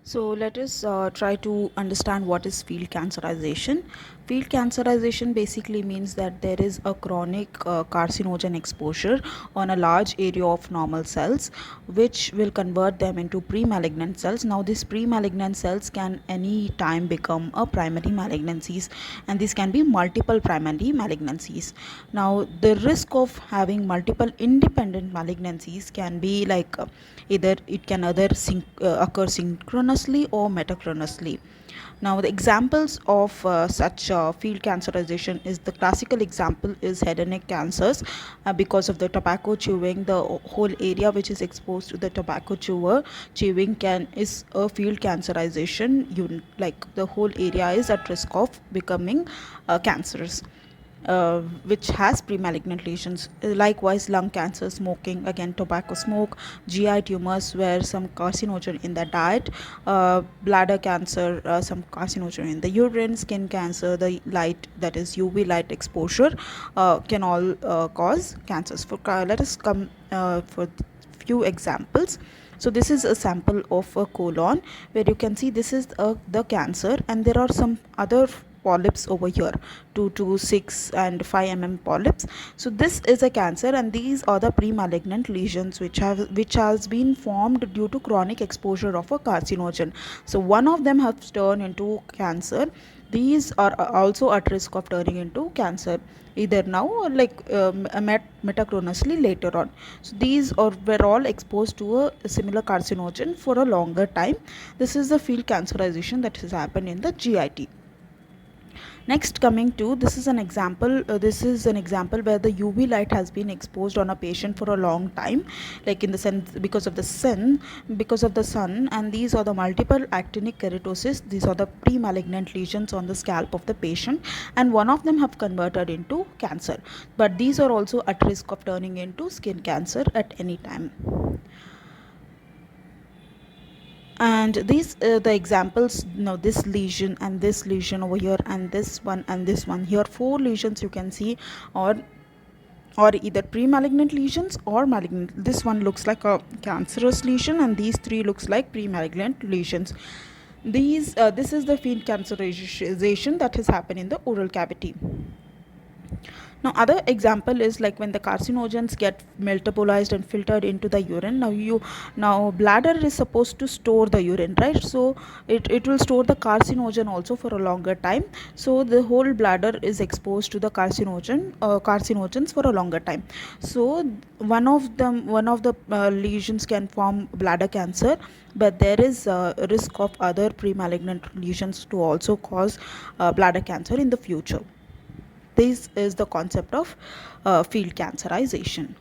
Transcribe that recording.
So let us try to understand what is field cancerization. Field cancerization basically means that there is a chronic carcinogen exposure on a large area of normal cells, which will convert them into pre-malignant cells. Now these pre-malignant cells can any time become a primary malignancies, and these can be multiple primary malignancies. Now the risk of having multiple independent malignancies can be like either it can occur synchronously or metachronously. Now the examples of such field cancerization is the classical example is head and neck cancers, because of the tobacco chewing. The whole area which is exposed to the tobacco chewing can is a field cancerization. Like the whole area is at risk of becoming cancerous, which has pre-malignant lesions. Likewise, lung cancer, smoking, again tobacco smoke, GI tumors where some carcinogen in the diet, bladder cancer, some carcinogen in the urine, skin cancer, the light, that is UV light exposure, can all cause cancers. Let us come for few examples. So this is a sample of a colon, where you can see this is the cancer, and there are some other polyps over here, 2 to 6 and 5 polyps. So this is a cancer, and these are the pre-malignant lesions which has been formed due to chronic exposure of a carcinogen. So one of them has turned into cancer. These are also at risk of turning into cancer either now or metachronously later on. So these were all exposed to a similar carcinogen for a longer time. This is the field cancerization that has happened in the GIT. Next, coming to this is an example. This is an example where the UV light has been exposed on a patient for a long time, like in the sense because of the sun, and these are the multiple actinic keratosis. These are the pre-malignant lesions on the scalp of the patient, and one of them have converted into cancer. But these are also at risk of turning into skin cancer at any time. And these the examples, this lesion and this lesion over here, and this one here, 4 lesions you can see, or either pre-malignant lesions or malignant. This one looks like a cancerous lesion, and these 3 looks like pre-malignant lesions. This is the field cancerization that has happened in the oral cavity. Now other example is like when the carcinogens get metabolized and filtered into the urine. Now bladder is supposed to store the urine, right? So it will store the carcinogen also for a longer time. So the whole bladder is exposed to the carcinogens for a longer time. So one of the lesions can form bladder cancer, but there is a risk of other pre-malignant lesions to also cause bladder cancer in the future. This is the concept of field cancerization.